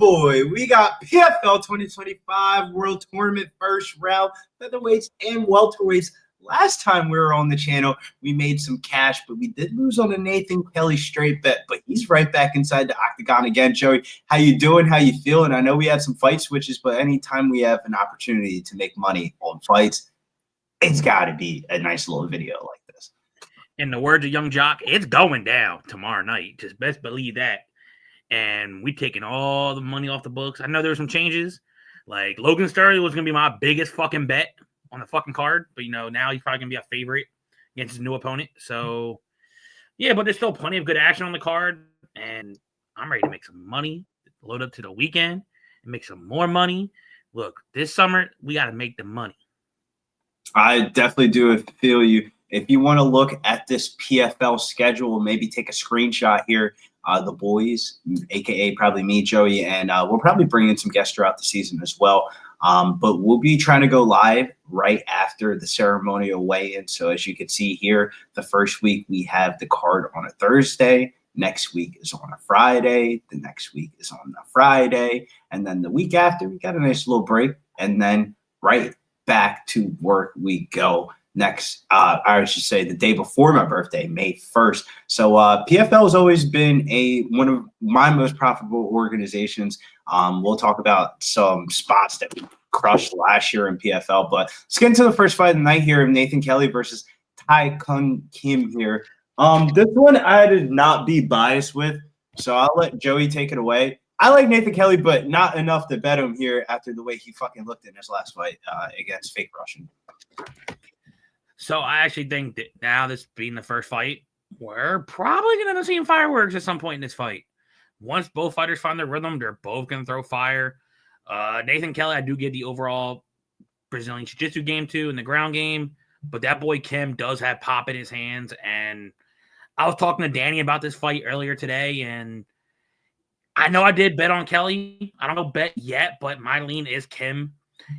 boy, we got PFL 2025 World Tournament first round, featherweights and welterweights. Last time we were on the channel, we made some cash, but we did lose on a Nathan Kelly straight bet. But he's right back inside the octagon again. Joey, how you doing? How you feeling? I know we had some fight switches, but anytime we have an opportunity to make money on fights, it's got to be a nice little video like this. In the words of Young Jock, it's going down tomorrow night. Just best believe that. And we taking all the money off the books. I know there were some changes. Like Logan Storley was going to be my biggest fucking bet on the fucking card. But, you know, now he's probably going to be a favorite against his new opponent. So, yeah, but there's still plenty of good action on the card. And I'm ready to make some money, load up to the weekend, and make some more money. Look, this summer, we got to make the money. I definitely do feel you. If you want to look at this PFL schedule, maybe take a screenshot here. The boys, a.k.a. probably me, Joey, and we'll probably bring in some guests throughout the season as well. But we'll be trying to go live right after the ceremonial weigh-in. So as you can see here, the first week we have the card on a Thursday. Next week is on a Friday. The next week is on a Friday. And then the week after, we got a nice little break. And then right back to work we go. Next, I should say the day before my birthday, May 1st. So PFL has always been one of my most profitable organizations. We'll talk about some spots that we crushed last year in PFL. But let's get into the first fight of the night here of Nathan Kelly versus Tai Kun Kim here. This one I did not be biased with, so I'll let Joey take it away. I like Nathan Kelly, but not enough to bet him here after the way he fucking looked in his last fight against Fake Russian. So I actually think that now, this being the first fight, we're probably going to end up seeing fireworks at some point in this fight. Once both fighters find their rhythm, they're both going to throw fire. Nathan Kelly, I do get the overall Brazilian Jiu-Jitsu game too in the ground game, but that boy Kim does have pop in his hands. And I was talking to Danny about this fight earlier today, and I know I did bet on Kelly. I don't know bet yet, but my lean is Kim.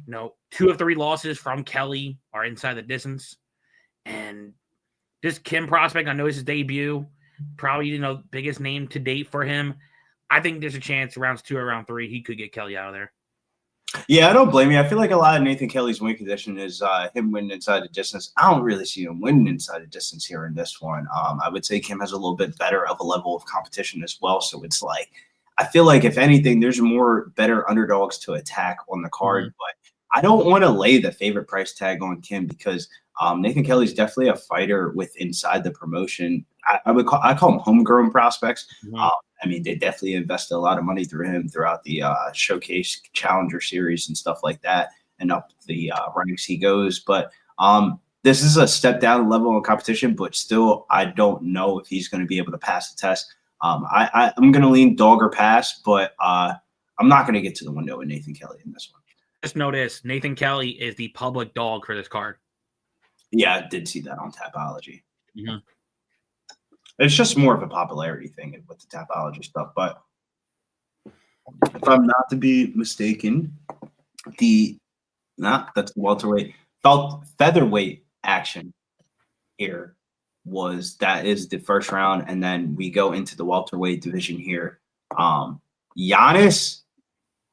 You know, 2 of 3 losses from Kelly are inside the distance. And this Kim prospect, I know it's his debut, probably, you know, biggest name to date for him. I think there's a chance rounds 2 or round 3, he could get Kelly out of there. Yeah, I don't blame you. I feel like a lot of Nathan Kelly's win condition is him winning inside the distance. I don't really see him winning inside the distance here in this one. I would say Kim has a little bit better of a level of competition as well. So it's like, I feel like if anything, there's more better underdogs to attack on the card. But I don't want to lay the favorite price tag on Kim because Nathan Kelly's definitely a fighter with inside the promotion. I call them homegrown prospects. I mean, they definitely invested a lot of money through him throughout the Showcase Challenger Series and stuff like that, and up the ranks he goes. But this is a step down level of competition, but still, I don't know if he's going to be able to pass the test. I'm going to lean dog or pass, but I'm not going to get to the window with Nathan Kelly in this one. Just notice Nathan Kelly is the public dog for this card. Yeah, I did see that on Tapology. It's just more of a popularity thing with the Tapology stuff. But if I'm not to be mistaken, that's welterweight, featherweight action here that is the first round, and then we go into the welterweight division here. Giannis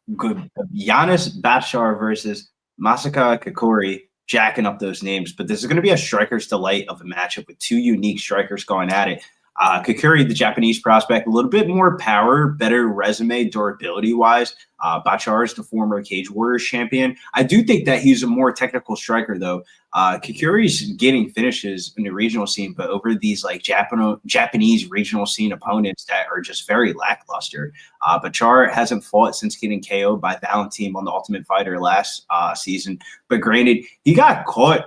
Bachar versus Masaka Kakori, jacking up those names, but this is going to be a striker's delight of a matchup with 2 unique strikers going at it. Kakori, the Japanese prospect, a little bit more power, better resume, durability-wise. Bachar is the former Cage Warriors champion. I do think that he's a more technical striker, though. Kakori's getting finishes in the regional scene, but over these like Japanese regional scene opponents that are just very lackluster. Bachar hasn't fought since getting KO'd by Valentin on the Ultimate Fighter last season. But granted, he got caught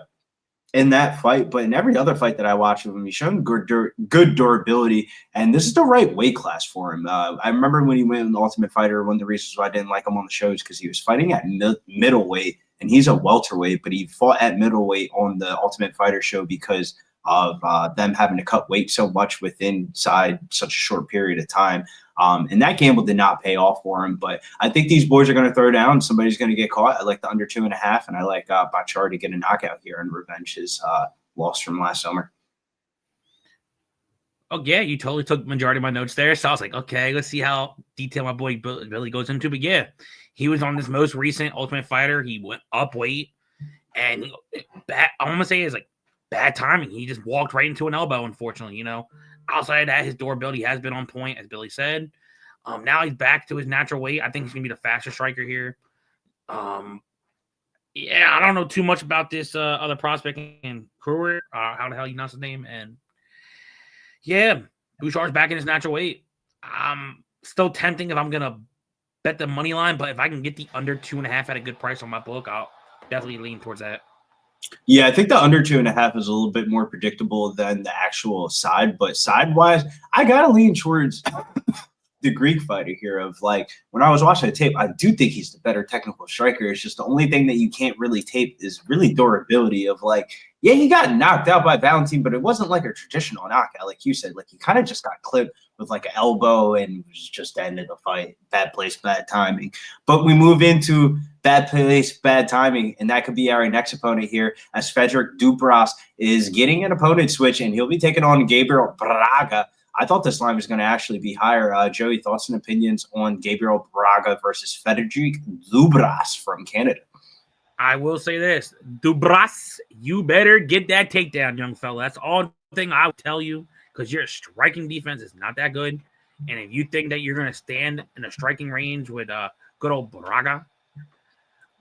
in that fight, but in every other fight that I watched of him, he's shown good durability, and this is the right weight class for him. I remember when he went in the Ultimate Fighter, one of the reasons why I didn't like him on the show is because he was fighting at middleweight, and he's a welterweight, but he fought at middleweight on the Ultimate Fighter show because of them having to cut weight so much inside such a short period of time. And that gamble did not pay off for him. But I think these boys are going to throw down. Somebody's going to get caught. I like the under 2.5, and I like Bachar to get a knockout here and revenge his loss from last summer. Oh, yeah, you totally took majority of my notes there. So I was like, okay, let's see how detailed my boy Billy goes into. But yeah, he was on this most recent Ultimate Fighter. He went up weight, and I'm going to say it's like bad timing. He just walked right into an elbow, unfortunately. Outside of that, his durability has been on point, as Billy said. Now he's back to his natural weight. I think he's going to be the fastest striker here. Yeah, I don't know too much about this other prospect in Kruger. How the hell you pronounce his name? And yeah, Bouchar's back in his natural weight. I'm still tempting if I'm going to bet the money line, but if I can get the under 2.5 at a good price on my book, I'll definitely lean towards that. Yeah, I think the under 2.5 is a little bit more predictable than the actual side, but side-wise, I got to lean towards the Greek fighter here of like, when I was watching the tape, I do think he's the better technical striker. It's just the only thing that you can't really tape is really durability of like, yeah, he got knocked out by Valentin, but it wasn't like a traditional knockout. Like you said, like he kind of just got clipped with like an elbow and was just the end of the fight. Bad place, bad timing. But we move into bad place, bad timing, and that could be our next opponent here as Frederick Dupras is getting an opponent switch, and he'll be taking on Gabrial Braga. I thought this line was going to actually be higher. Joey, thoughts and opinions on Gabriel Braga versus Frederick Dupras from Canada? I will say this. Dupras, you better get that takedown, young fella. That's all thing I would tell you, because your striking defense is not that good. And if you think that you're going to stand in a striking range with good old Braga,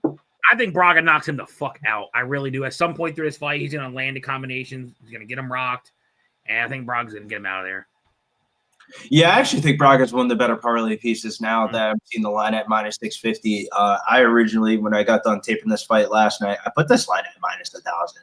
I think Braga knocks him the fuck out. I really do. At some point through this fight, he's going to land the combinations. He's going to get him rocked. And I think Braga's going to get him out of there. Yeah, I actually think Braga's one of the better parlay pieces now that I've seen the line at minus 650. I originally, when I got done taping this fight last night, I put this line at minus 1,000.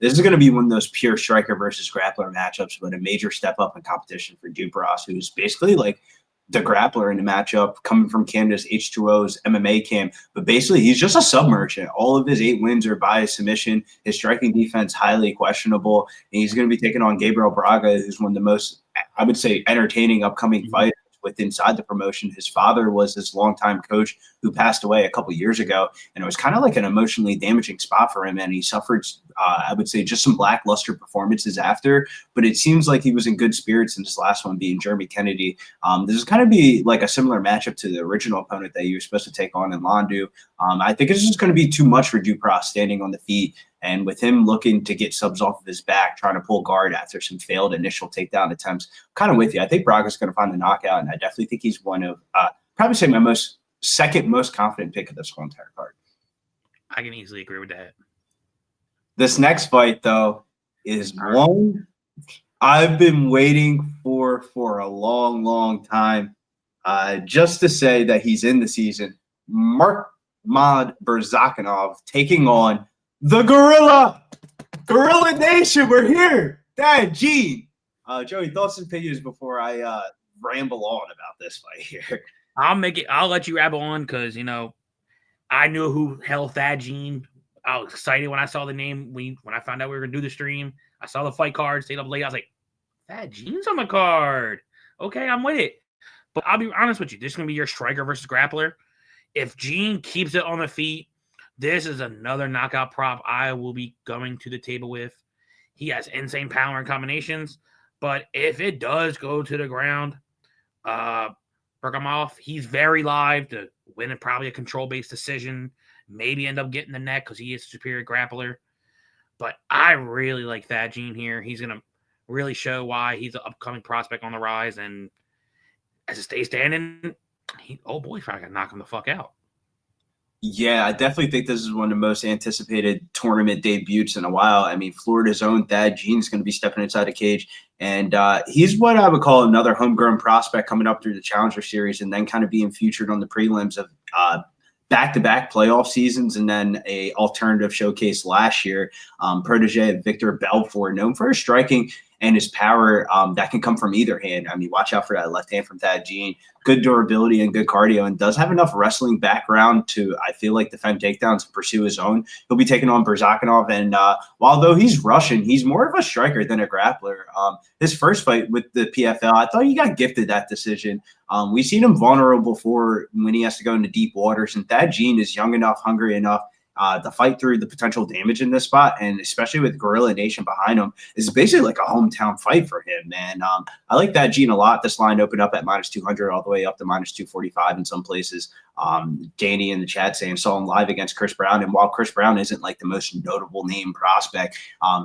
This is going to be one of those pure striker versus grappler matchups, but a major step up in competition for Dupras, who's basically like the grappler in the matchup coming from Canada's H2O's MMA camp. But basically, he's just a submergent. All of his 8 wins are by submission. His striking defense, highly questionable. And he's going to be taking on Gabriel Braga, who's one of the most, I would say, entertaining upcoming fighters with inside the promotion. His father was his longtime coach who passed away a couple years ago, and it was kind of like an emotionally damaging spot for him, and he suffered, I would say, just some lackluster performances after, but it seems like he was in good spirits in his last one, being Jeremy Kennedy. This is kind of be like a similar matchup to the original opponent that you were supposed to take on in Landu. I think it's just going to be too much for Dupras standing on the feet. And with him looking to get subs off of his back, trying to pull guard after some failed initial takedown attempts, kind of with you. I think Braga's going to find the knockout, and I definitely think he's one of, probably say my second most confident pick of this whole entire card. I can easily agree with that. This next fight, though, is one I've been waiting for a long, long time. Just to say that he's in the season. Magomed Umalatov taking on the Gorilla Nation. We're here. Dad, Gene. Joey, thoughts and opinions before I ramble on about this fight here. I'll let you ramble on because, I knew who hell Thad Gene. I was excited when I saw the name. When I found out we were going to do the stream, I saw the fight card, stayed up late. I was like, Thad Gene's on the card. Okay, I'm with it. But I'll be honest with you. This is going to be your striker versus grappler. If Gene keeps it on the feet, this is another knockout prop I will be going to the table with. He has insane power and combinations, but if it does go to the ground, Bakanov, he's very live to win probably a control-based decision, maybe end up getting the neck because he is a superior grappler. But I really like Thad Gene here. He's going to really show why he's an upcoming prospect on the rise, and as it stays standing, he's probably going to knock him the fuck out. Yeah, I definitely think this is one of the most anticipated tournament debuts in a while. I mean, Florida's own Thad Gene's going to be stepping inside the cage, and he's what I would call another homegrown prospect coming up through the Challenger Series and then kind of being featured on the prelims of back-to-back playoff seasons and then a alternative showcase last year. Protege of Victor Belfort, known for his striking and his power that can come from either hand. I mean, watch out for that left hand from Thad Gene. Good durability and good cardio, and does have enough wrestling background to, I feel like, defend takedowns and pursue his own. He'll be taking on Bakanov, and while though he's Russian, he's more of a striker than a grappler. His first fight with the PFL, I thought he got gifted that decision. We've seen him vulnerable before when he has to go into deep waters, and Thad Gene is young enough, hungry enough, to fight through the potential damage in this spot, and especially with Gorilla Nation behind him, is basically like a hometown fight for him, man. I like that Gene a lot. This line opened up at -200 all the way up to -245 in some places. Danny in the chat saying saw him live against Chris Brown, and while Chris Brown isn't like the most notable name prospect,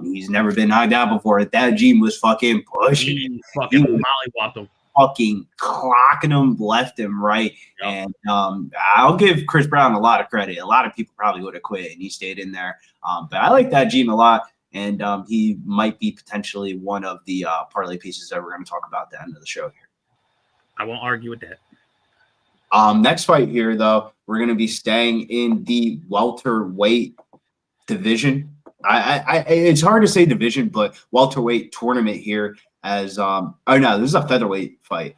he's never been knocked out before. That Gene was fucking pushing he fucking mollywopped him. Fucking clocking him left and right. Yep. And I'll give Chris Brown a lot of credit. A lot of people probably would have quit, and he stayed in there. But I like that Gene a lot, and he might be potentially one of the parlay pieces that we're going to talk about at the end of the show here. I won't argue with that. Next fight here, though, we're going to be staying in the welterweight division. It's hard to say division, but welterweight tournament here. As oh no, this is a featherweight fight.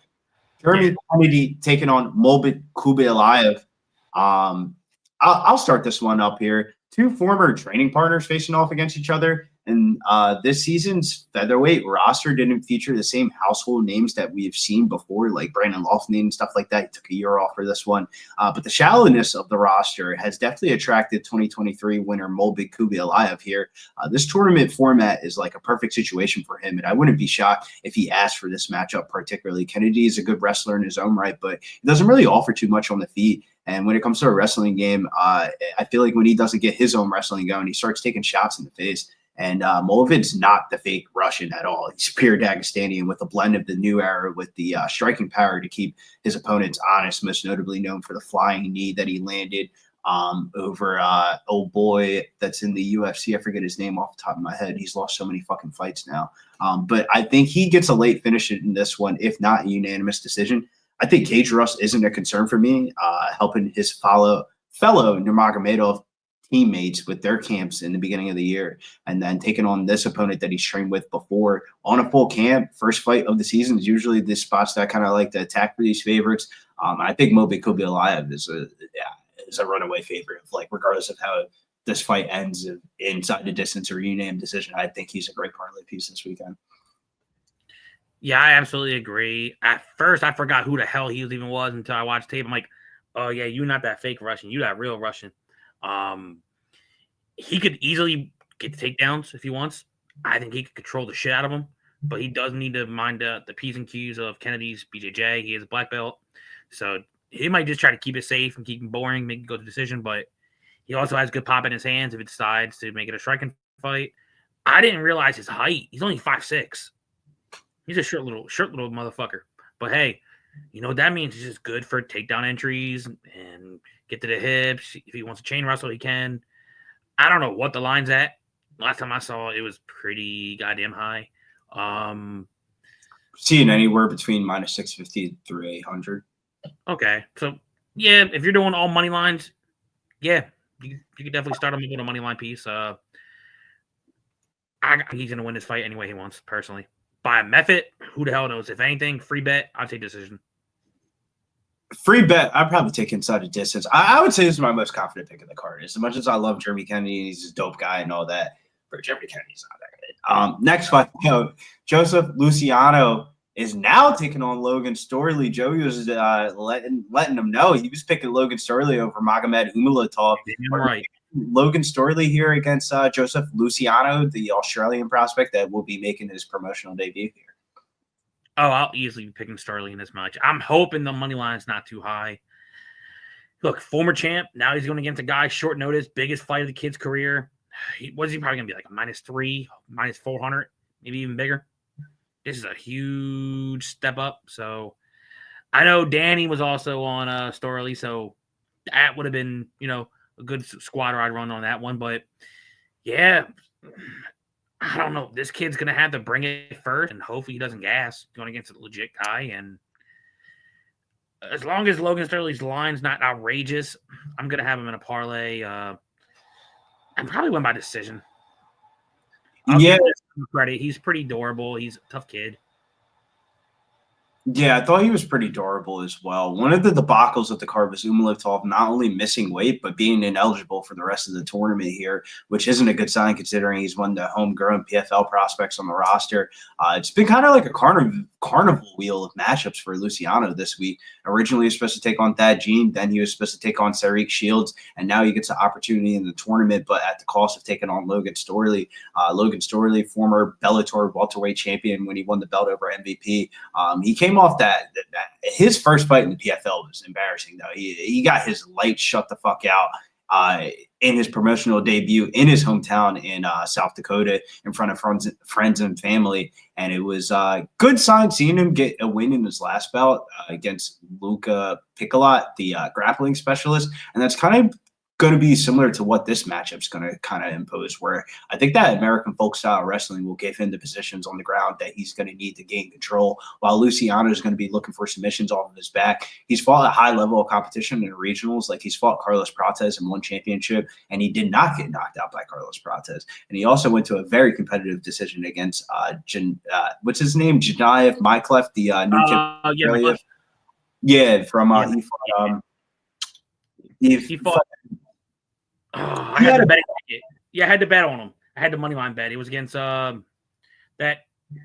Jeremy Kennedy taking on Molvid Khaybulaev. I'll start this one up here. Two former training partners facing off against each other. And this season's featherweight roster didn't feature the same household names that we've seen before, like Brandon Loughnane and stuff like that. He took a year off for this one. But the shallowness of the roster has definitely attracted 2023 winner Molvid Khaybulaev here. This tournament format is like a perfect situation for him, and I wouldn't be shocked if he asked for this matchup particularly. Kennedy is a good wrestler in his own right, but he doesn't really offer too much on the feet. And when it comes to a wrestling game, I feel like when he doesn't get his own wrestling going, he starts taking shots in the face. And Molvid's not the fake Russian at all. He's pure Dagestanian with a blend of the new era with the striking power to keep his opponents honest, most notably known for the flying knee that he landed over old boy that's in the UFC. I forget his name off the top of my head. He's lost so many fucking fights now. But I think he gets a late finish in this one, if not a unanimous decision. I think cage rust isn't a concern for me, helping his fellow Nurmagomedov teammates with their camps in the beginning of the year, and then taking on this opponent that he's trained with before on a full camp. First fight of the season is usually the spots that I kind of like to attack for these favorites. I think Molvid Khaybulaev is a runaway favorite, like regardless of how this fight ends inside the distance or unanimous decision. I think he's a great parlay piece this weekend. Yeah, I absolutely agree. At first, I forgot who the hell he even was until I watched tape. I'm like, oh yeah, you're not that fake Russian. You that real Russian. He could easily get the takedowns if he wants. I think he could control the shit out of him, but he does need to mind the P's and Q's of Kennedy's BJJ. He is a black belt, so he might just try to keep it safe and keep him boring, make it go to decision, but he also has good pop in his hands if it decides to make it a striking fight. I didn't realize his height. He's only 5'6". He's a short little motherfucker. But hey, you know what that means? He's just good for takedown entries and get to the hips. If he wants to chain wrestle, he can. I don't know what the line's at. Last time I saw it was pretty goddamn high. Seeing anywhere between -650 through 800. Okay. So, yeah, if you're doing all money lines, yeah, you could definitely start him with a money line piece. I think he's going to win this fight any way he wants, personally. By a method, who the hell knows? If anything, free bet, I'd take decision. Free bet, I'd probably take inside the distance. I would say this is my most confident pick of the card. As much as I love Jeremy Kennedy, he's a dope guy and all that, but Jeremy Kennedy's not that good. Next fight, Joseph Luciano is now taking on Logan Storley. Joey was letting him know he was picking Logan Storley over Magomed Umalatov. Right. Logan Storley here against Joseph Luciano, the Australian prospect that will be making his promotional debut here. Oh, I'll easily be picking Storley in this match. I'm hoping the money line's not too high. Look, former champ. Now he's going against a guy short notice, biggest fight of the kid's career. What is he probably going to be like a -3, -400, maybe even bigger? This is a huge step up. So I know Danny was also on Storley, so that would have been, a good squad ride run on that one. But yeah, I don't know. This kid's going to have to bring it first, and hopefully he doesn't gas going against a legit guy. And as long as Logan Storley's line's not outrageous, I'm going to have him in a parlay and probably win by decision. I'll give him credit. He's pretty durable. He's a tough kid. Yeah, I thought he was pretty durable as well. One of the debacles of the card was Umalatov not only missing weight, but being ineligible for the rest of the tournament here, which isn't a good sign considering he's one of the homegrown PFL prospects on the roster. It's been kind of like a carnival wheel of matchups for Luciano this week. Originally, he was supposed to take on Thad Jean, then he was supposed to take on Sariq Shields, and now he gets an opportunity in the tournament, but at the cost of taking on Logan Storley. Logan Storley, former Bellator welterweight champion when he won the belt over MVP. He came off that his first fight in the PFL was embarrassing though. He got his light shut the fuck out in his promotional debut in his hometown in South Dakota in front of friends and family, and it was a good sign seeing him get a win in his last bout against Luka Picolot, the grappling specialist, and that's kind of going to be similar to what this matchup's going to kind of impose, where I think that American folk style wrestling will give him the positions on the ground that he's going to need to gain control, while Luciano is going to be looking for submissions off of his back. He's fought at high level of competition in regionals, like he's fought Carlos Prates in one championship, and he did not get knocked out by Carlos Prates. And he also went to a very competitive decision against what's his name, Janaev Myclef, the new kid. Yeah, from he fought. I had the betting ticket. Yeah, I had to bet on him. I had the money line bet. It was against that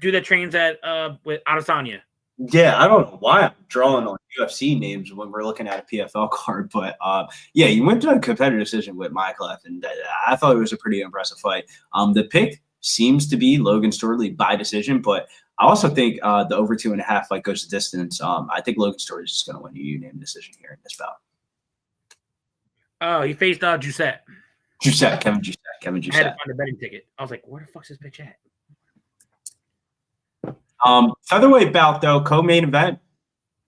dude that trains at with Adesanya. Yeah, I don't know why I'm drawing on UFC names when we're looking at a PFL card, but yeah, he went to a competitive decision with Myclef, and I thought it was a pretty impressive fight. The pick seems to be Logan Storley by decision, but I also think the over 2.5 fight goes the distance. I think Logan Storley is just going to win a unanimous decision here in this bout. Oh, he faced Kevin Giuseppe. Kevin Giuseppe. I had to find a betting ticket. I was like, where the fuck's this bitch at? Featherweight bout, though, co-main event.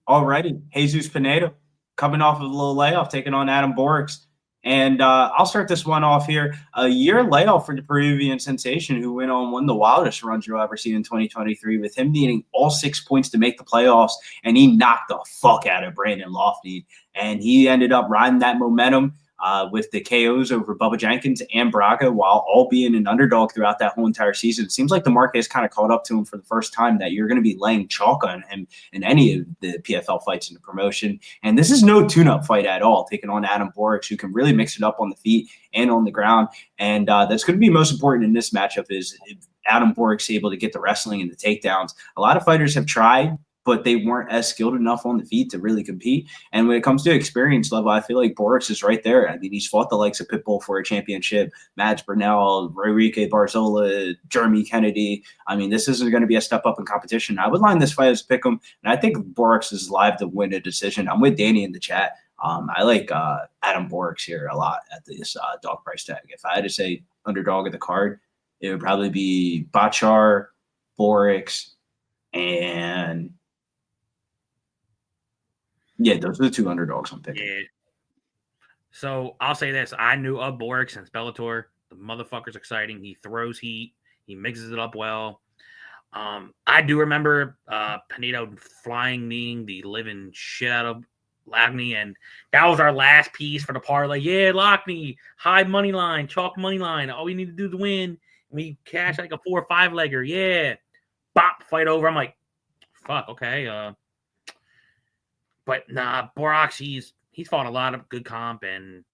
Alrighty. Jesus Pinedo coming off of a little layoff, taking on Adam Borics. And I'll start this one off here. A year layoff for the Peruvian sensation who went on one of the wildest runs you'll ever see in 2023 with him needing all 6 points to make the playoffs, and he knocked the fuck out of Brandon Lofty. And he ended up riding that momentum with the KOs over Bubba Jenkins and Braga while all being an underdog throughout that whole entire season. It seems like the market has kind of caught up to him for the first time that you're going to be laying chalk on him in any of the PFL fights in the promotion. And this is no tune-up fight at all, taking on Adam Borics, who can really mix it up on the feet and on the ground. And that's going to be most important in this matchup is Adam Borics able to get the wrestling and the takedowns. A lot of fighters have tried, but they weren't as skilled enough on the feet to really compete. And when it comes to experience level, I feel like Borics is right there. I mean, he's fought the likes of Pitbull for a championship, Mads Burnell, Enrique Barzola, Jeremy Kennedy. I mean, this isn't going to be a step up in competition. I would line this fight as a pick 'em, and I think Borics is live to win a decision. I'm with Danny in the chat. I like Adam Borics here a lot at this dog price tag. If I had to say underdog of the card, it would probably be Bachar, Borics, and yeah, those are the two underdogs I'm picking. Yeah. So I'll say this. I knew of Borics since Bellator. The motherfucker's exciting. He throws heat. He mixes it up well. I do remember Pinedo flying kneeing the living shit out of Lockney, and that was our last piece for the parlay. Yeah, Lockney, high money line, chalk money line. All we need to do to win. We cash like a 4 or 5 legger. Yeah. Bop, fight over. I'm like, fuck, okay. But nah, Borics, he's fought a lot of good comp, and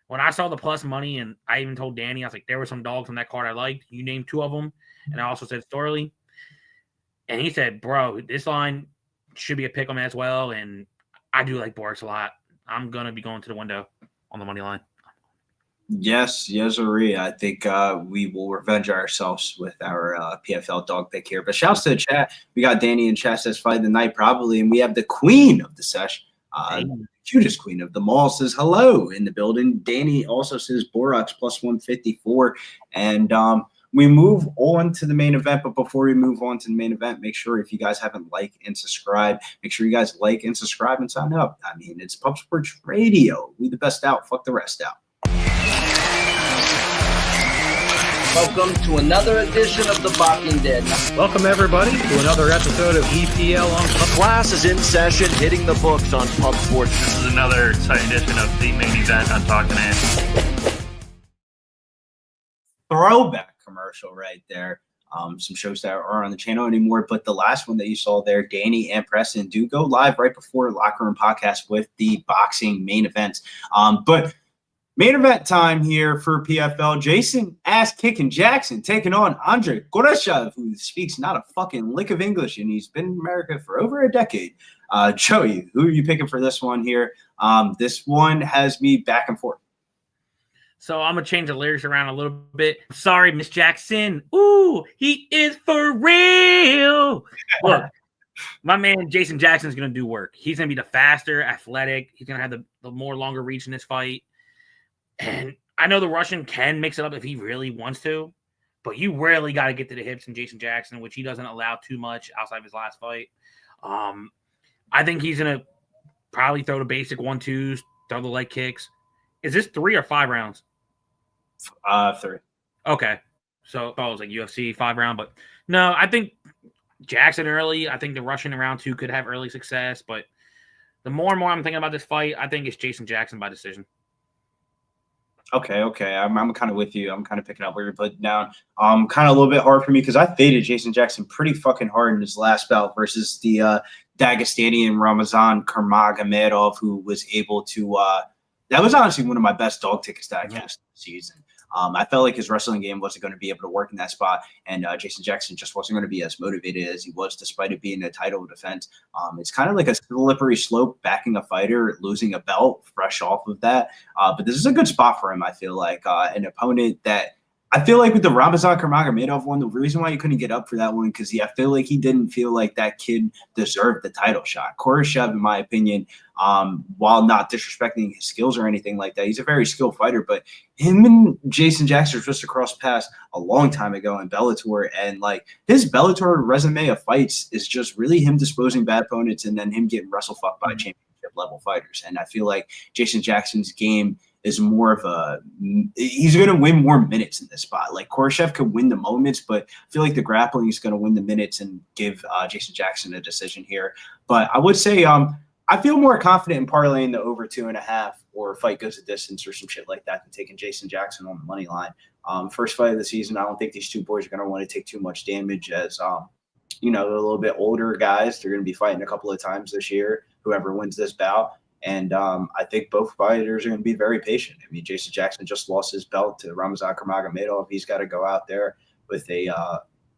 when I saw the plus money, and I even told Danny, I was like, there were some dogs on that card I liked. You named 2 of them, and I also said Storley, and he said, bro, this line should be a pick 'em as well, and I do like Borics a lot. I'm gonna be going to the window on the money line. Yes, Yesari. I think we will revenge ourselves with our PFL dog pick here. But shouts to the chat. We got Danny in chat says fight of the night probably, and we have the queen of the sesh, the cutest queen of them all, says hello in the building. Danny also says Borics plus 154, and we move on to the main event. But before we move on to the main event, make sure if you guys haven't liked and subscribed, make sure you guys like and subscribe and sign up. I mean, it's Pub Sports Radio. We the best out. Fuck the rest out. Welcome to another edition of The Boxing Dead. Welcome, everybody, to another episode of EPL on Pub. Class is in session, hitting the books on Pub Sports. This is another exciting edition of the main event on Talking Man. Throwback commercial right there. some shows that are on the channel anymore. But the last one that you saw there, Danny and Preston do go live right before Locker Room Podcast with the boxing main events. But main event time here for PFL. Jason ass-kicking Jackson taking on Andre Goreshev, who speaks not a fucking lick of English, and he's been in America for over a decade. Joey, who are you picking for this one here? This one has me back and forth. So I'm going to change the lyrics around a little bit. Sorry, Miss Jackson. Ooh, he is for real. Look, my man Jason Jackson is going to do work. He's going to be the faster, athletic. He's going to have the more longer reach in this fight. And I know the Russian can mix it up if he really wants to, but you rarely got to get to the hips in Jason Jackson, which he doesn't allow too much outside of his last fight. I think he's going to probably throw the basic 1-2s, throw the leg kicks. Is this 3 or 5 rounds? 3. Okay. So I was like UFC 5 round, but no, I think Jackson early. I think the Russian in round 2 could have early success, but the more and more I'm thinking about this fight, I think it's Jason Jackson by decision. Okay. I'm kind of with you. I'm kind of picking up where you're putting down. Kind of a little bit hard for me because I faded Jason Jackson pretty fucking hard in his last bout versus the Dagestanian Ramazan Karmagomedov, who was able to that was honestly one of my best dog tickets that I cashed this season. I felt like his wrestling game wasn't going to be able to work in that spot, and Jason Jackson just wasn't going to be as motivated as he was, despite it being a title defense. It's kind of like a slippery slope backing a fighter, losing a belt fresh off of that. But this is a good spot for him, I feel like. An opponent that I feel like with the Ramazan Karmagomedov one, the reason why he couldn't get up for that one, because I feel like he didn't feel like that kid deserved the title shot. Goreshev, in my opinion, while not disrespecting his skills or anything like that, he's a very skilled fighter, but him and Jason Jackson just across paths a long time ago in Bellator, and like his Bellator resume of fights is just really him disposing bad opponents and then him getting wrestle fucked by championship level fighters. And I feel like Jason Jackson's game is more of he's going to win more minutes in this spot. Like Goreshev could win the moments, but I feel like the grappling is going to win the minutes and give Jason Jackson a decision here. But I would say I feel more confident in parlaying the over 2.5 or fight goes a distance or some shit like that than taking Jason Jackson on the money line. First fight of the season, I don't think these two boys are going to want to take too much damage as, they're a little bit older guys. They're going to be fighting a couple of times this year, whoever wins this bout. And I think both fighters are going to be very patient. I mean, Jason Jackson just lost his belt to Ramazan Karmagomedov. He's got to go out there with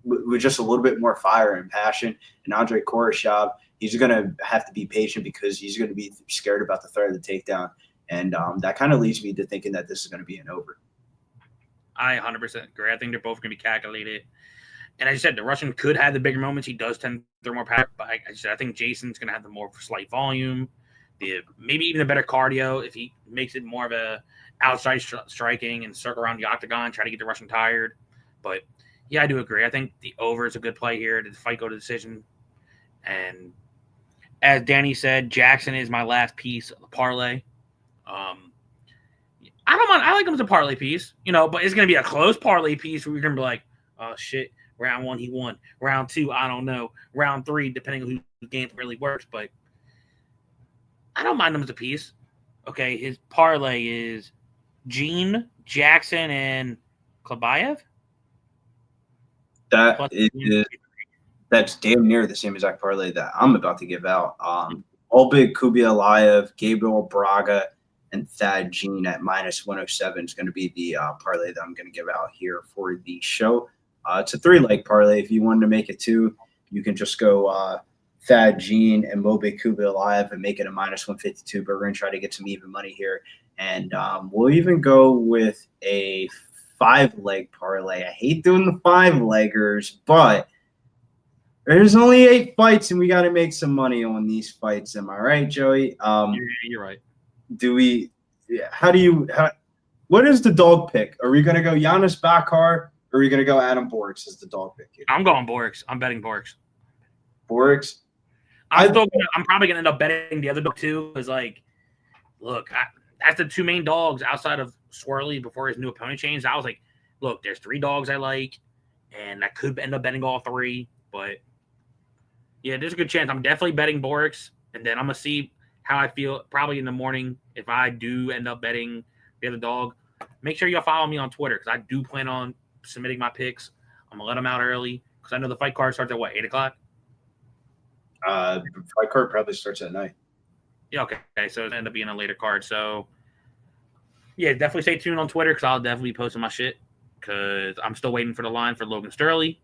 with just a little bit more fire and passion. And Andre Goreshev, he's going to have to be patient because he's going to be scared about the threat of the takedown. And that kind of leads me to thinking that this is going to be an over. I 100% agree. I think they're both going to be calculated. And as I said, the Russian could have the bigger moments. He does tend to throw more power. But I think Jason's going to have the more slight volume. Maybe even a better cardio if he makes it more of a outside striking and circle around the octagon, try to get the Russian tired. But yeah, I do agree. I think the over is a good play here to fight go to decision. And as Danny said, Jackson is my last piece of the parlay. I don't mind. I like him as a parlay piece, but it's going to be a close parlay piece where you're going to be like, oh shit, round 1 he won. Round 2, I don't know. Round 3, depending on whose game really works, but I don't mind him as a piece. Okay, his parlay is Gene, Jackson, and Khaybulaev. That's damn near the same exact parlay that I'm about to give out. Molvid Khaybulaev, Gabrial Braga, and Thad Gene at -107 is going to be the parlay that I'm going to give out here for the show. It's a 3-leg parlay. If you wanted to make it 2, you can just go Thad Gene and Molvid Khaybulaev and make it a -152, but we're going to try to get some even money here. And we'll even go with a 5-leg parlay. I hate doing the 5-leggers, but there's only 8 fights and we got to make some money on these fights. Am I right, Joey? You're right. What is the dog pick? Are we going to go Giannis Bachar or are we going to go Adam Borics as the dog pick here? I'm going Borics. I'm betting Borics. Borics? I'm probably gonna end up betting the other dog too, because look, that's the 2 main dogs outside of Storley before his new opponent changed. I was like, look, there's 3 dogs I like, and I could end up betting all 3, but yeah, there's a good chance. I'm definitely betting Borics, and then I'm gonna see how I feel probably in the morning if I do end up betting the other dog. Make sure y'all follow me on Twitter because I do plan on submitting my picks I'm gonna let him out early because I know the fight card starts at 8 o'clock. Fight card probably starts at night. Yeah, okay. So it ended up being a later card. So yeah, definitely stay tuned on Twitter because I'll definitely be posting my shit because I'm still waiting for the line for Logan Storley.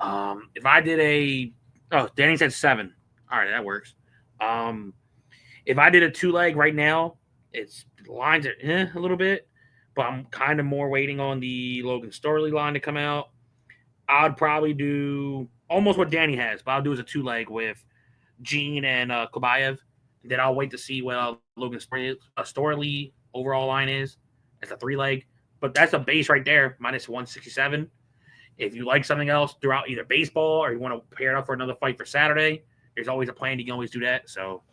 If I did Danny said 7. All right, that works. If I did a 2-leg right now, the lines are a little bit, but I'm kind of more waiting on the Logan Storley line to come out. I'd probably do almost what Danny has, but I'll do as a 2-leg with Gene and Khaybulaev. Then I'll wait to see what Logan Storley overall line is. It's a 3-leg, but that's a base right there, minus 167. If you like something else throughout either baseball or you want to pair it up for another fight for Saturday, there's always a plan. You can always do that. So,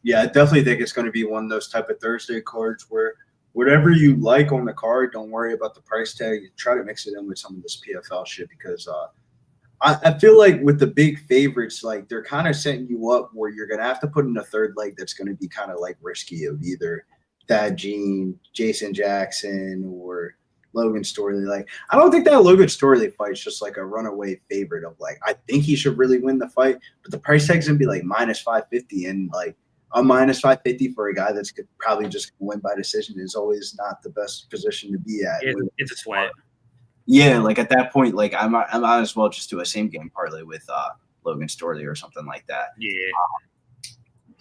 yeah, I definitely think it's going to be one of those type of Thursday cards where whatever you like on the card, don't worry about the price tag. You try to mix it in with some of this PFL shit because I feel like with the big favorites, like they're kind of setting you up where you're going to have to put in a third leg that's going to be kind of like risky of either Thad Gene, Jason Jackson, or Logan Storley. Like, I don't think that Logan Storley fight's just like a runaway favorite of like, I think he should really win the fight, but the price tag's gonna be like minus 550, and like a minus 550 for a guy that's probably just gonna win by decision is always not the best position to be at. It's a sweat. Yeah, like at that point, like I might as well just do a same game parlay with Logan Storley or something like that. Yeah.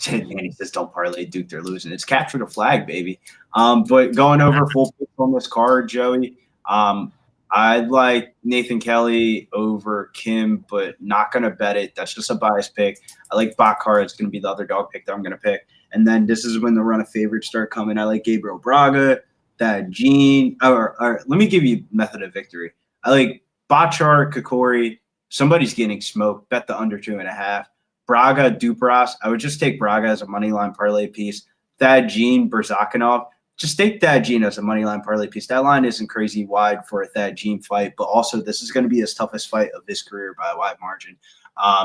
And he says, "Don't parlay, Duke. They're losing. It's capture the flag, baby." But going over full picks on this card, Joey. I'd like Nathan Kelly over Kim, but not gonna bet it. That's just a biased pick. I like Bachar. It's gonna be the other dog pick that I'm gonna pick. And then this is when the run of favorites start coming. I like Gabrial Braga, that Gene. Or let me give you method of victory. I like Bachar, Kakori. Somebody's getting smoked. Bet the under 2.5. Braga, Dupras. I would just take Braga as a money line parlay piece. Thad Gene, Bakanov. Just take Thad Gene as a money line parlay piece. That line isn't crazy wide for a Thad Gene fight, but also this is going to be his toughest fight of his career by a wide margin.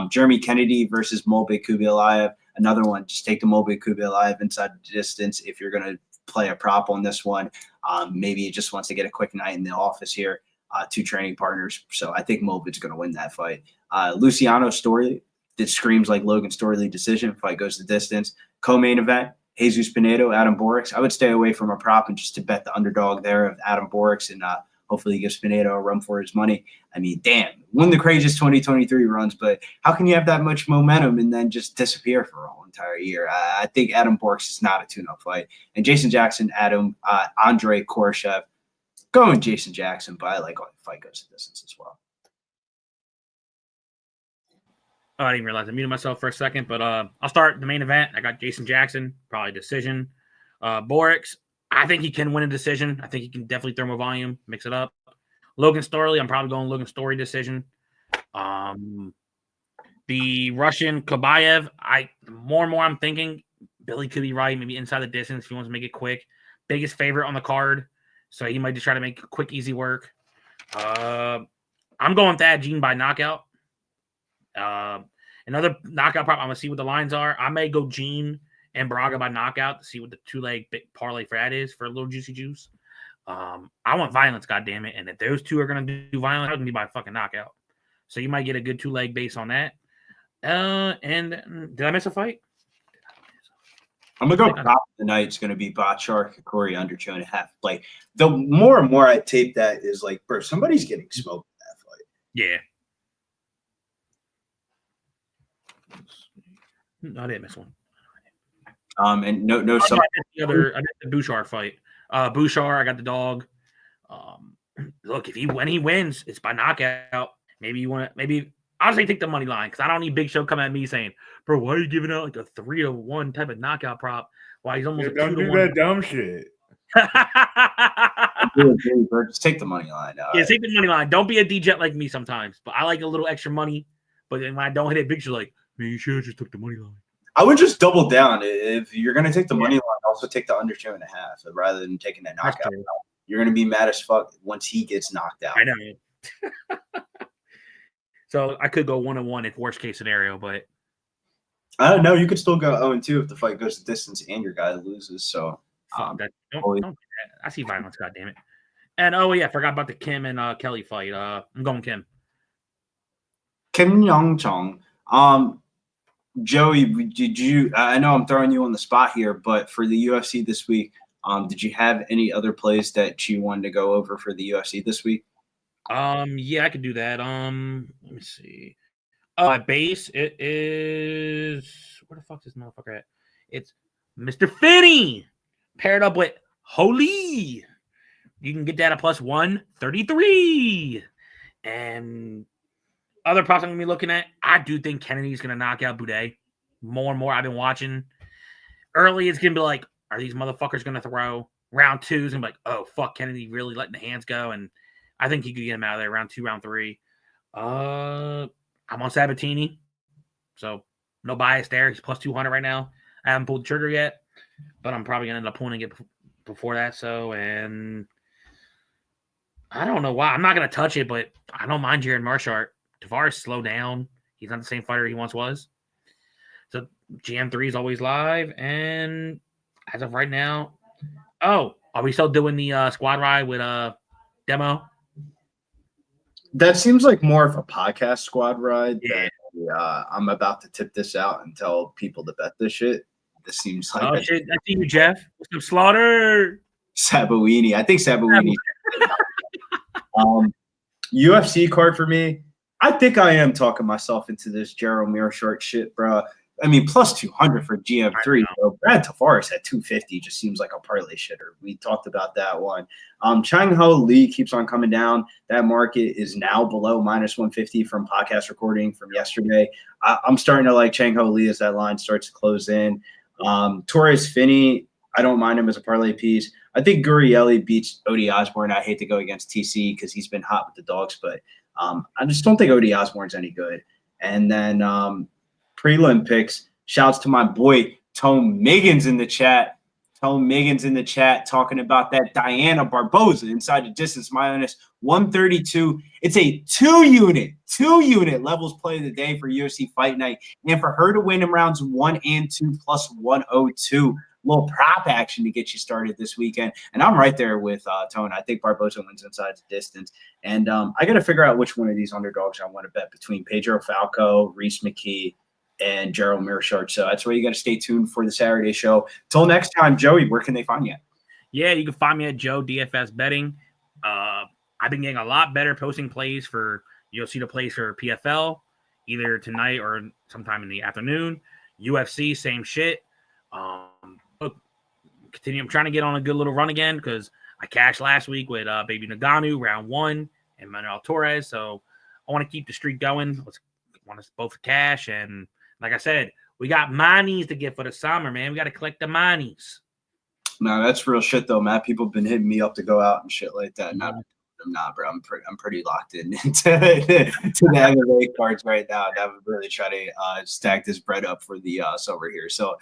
Jeremy Kennedy versus Molvid Khaybulaev. Another one. Just take the Molvid Khaybulaev inside the distance if you're going to play a prop on this one. Maybe he just wants to get a quick night in the office here. 2 training partners. So I think Molvid's going to win that fight. Luciano Storley. That screams like Logan Storley decision. Fight goes the distance. Co-main event, Jesus Pinedo, Adam Borics. I would stay away from a prop and just to bet the underdog there of Adam Borics and hopefully he gives Pinedo a run for his money. I mean, damn, one of the craziest 2023 runs, but how can you have that much momentum and then just disappear for a whole entire year? I think Adam Borics is not a tune-up fight. And Jason Jackson, Andre Koroshev. Going Jason Jackson, but I like all the fight goes the distance as well. Oh, I didn't realize I muted myself for a second, but I'll start the main event. I got Jason Jackson, probably decision. Borics, I think he can win a decision. I think he can definitely throw more volume, mix it up. Logan Storley, I'm probably going Logan Storley decision. The Russian Khaybulaev, more and more I'm thinking Billy could be right, maybe inside the distance if he wants to make it quick. Biggest favorite on the card, so he might just try to make quick, easy work. I'm going Thad Gene by knockout. Another knockout prop. I'm gonna see what the lines are. I may go Gene and Braga by knockout to see what the 2-leg parlay for that is for a little juicy juice. I want violence, goddammit. And if those two are gonna do violence, it's gonna be by fucking knockout. So you might get a good 2-leg base on that. And did I miss a fight? I'm gonna go top of the night. It's gonna be Bachar, Kakori under 2.5. Like the more and more I tape that is like, bro, somebody's getting smoked in that fight. Yeah. No, I didn't miss one. And no. I did the Bachar fight. Bachar, I got the dog. Look, when he wins, it's by knockout. Maybe you want to. Maybe I'll say take the money line because I don't need Big Show coming at me saying, "Bro, why are you giving out like a 3-1 type of knockout prop? Why he's almost don't do that dumb shit." Just take the money line. Yeah, take the money line. Don't be a D-jet like me sometimes. But I like a little extra money. But then when I don't hit it, Big Show like, man, you should have just took the money line. I would just double down. If you're going to take the money line, also take the under 2.5 rather than taking that knockout. You're going to be mad as fuck once he gets knocked out. I know. So I could go 1-1 if worst case scenario, but I don't know. You could still go 0-2 if the fight goes the distance and your guy loses. So don't do that. I see violence, goddammit. And I forgot about the Kim and Kelly fight. I'm going Kim. Kim Young-chong. Joey, did you? I know I'm throwing you on the spot here, but for the UFC this week, did you have any other plays that you wanted to go over for the UFC this week? Yeah, I could do that. Let me see. My base, it is where the fuck is this motherfucker at? It's Mr. Finney paired up with Holy. You can get that at plus 133. And other props I'm gonna be looking at, I do think Kennedy's gonna knock out Boudet. More and more I've been watching. Early, it's gonna be like, are these motherfuckers gonna throw? Round 2's gonna be like, oh fuck, Kennedy really letting the hands go, and I think he could get him out of there round 2, round 3. I'm on Sabatini, so no bias there. He's plus 200 right now. I haven't pulled the trigger yet, but I'm probably gonna end up pulling it before that. So, and I don't know why I'm not gonna touch it, but I don't mind Jared Marshart. Tavares slow down. He's not the same fighter he once was. So GM3 is always live, and as of right now, are we still doing the squad ride with Demo? That seems like more of a podcast squad ride. Yeah. I'm about to tip this out and tell people to bet this shit. This seems like shit. I see you, Jeff. What's up, Slaughter? Sabuini. I think Sabuini. UFC card for me. I think I am talking myself into this Gerald Mearshart shit, bro. I mean, plus 200 for GM3. Bro. Brad Tavares at 250 just seems like a parlay shitter. We talked about that one. Chang Ho Lee keeps on coming down. That market is now below minus 150 from podcast recording from yesterday. I'm starting to like Chang Ho Lee as that line starts to close in. Torres Finney, I don't mind him as a parlay piece. I think Gurrielli beats Odie Osborne. I hate to go against TC because he's been hot with the dogs, but I just don't think Odie Osborne's any good. And then prelim picks. Shouts to my boy Tone Miggins in the chat. Tone Miggins in the chat talking about that Diana Barboza inside the distance minus 132. It's a two unit levels play of the day for UFC Fight Night. And for her to win in rounds 1 and 2 plus 102. Little prop action to get you started this weekend. And I'm right there with Tone. I think Barboza wins inside the distance. And I got to figure out which one of these underdogs I want to bet between Pedro Falco, Reese McKee, and Gerald Mearshart. So that's where you got to stay tuned for the Saturday show. Till next time, Joey, where can they find you? Yeah, you can find me at Joe DFS Betting. I've been getting a lot better posting plays for UFC to plays for PFL, either tonight or sometime in the afternoon. UFC, same shit. Continue. I'm trying to get on a good little run again because I cashed last week with Baby Naganu round 1 and Manuel Torres. So I want to keep the streak going. Want us both cash, and like I said, we got monies to get for the summer, man. We got to collect the monies. No, that's real shit though, Matt. People have been hitting me up to go out and shit like that. Nah, bro. I'm pretty locked into the MMA cards right now. And I would really try to stack this bread up for the summer here. So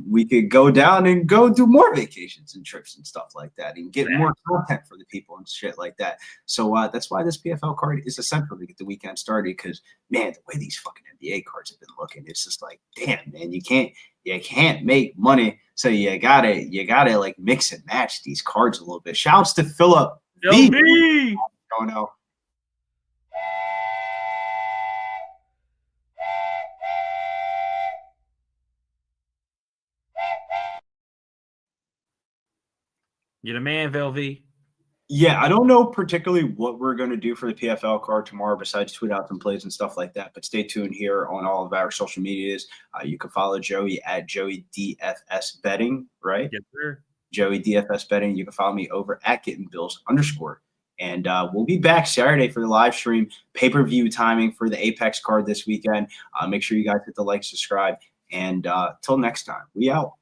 we could go down and go do more vacations and trips and stuff like that and get more content for the people and shit like that. So that's why this PFL card is essential to get the weekend started because, man, the way these fucking NBA cards have been looking, it's just like, damn, man, you can't make money. So you gotta like mix and match these cards a little bit. Shouts to Philip. Oh no. You're the man, Velv. Yeah, I don't know particularly what we're going to do for the PFL card tomorrow besides tweet out some plays and stuff like that. But stay tuned here on all of our social medias. You can follow Joey at Joey DFS Betting, right? Yes, sir. Joey DFS Betting. You can follow me over at GettingBills_. And we'll be back Saturday for the live stream pay-per-view timing for the Apex card this weekend. Make sure you guys hit the like, subscribe, and till next time, we out.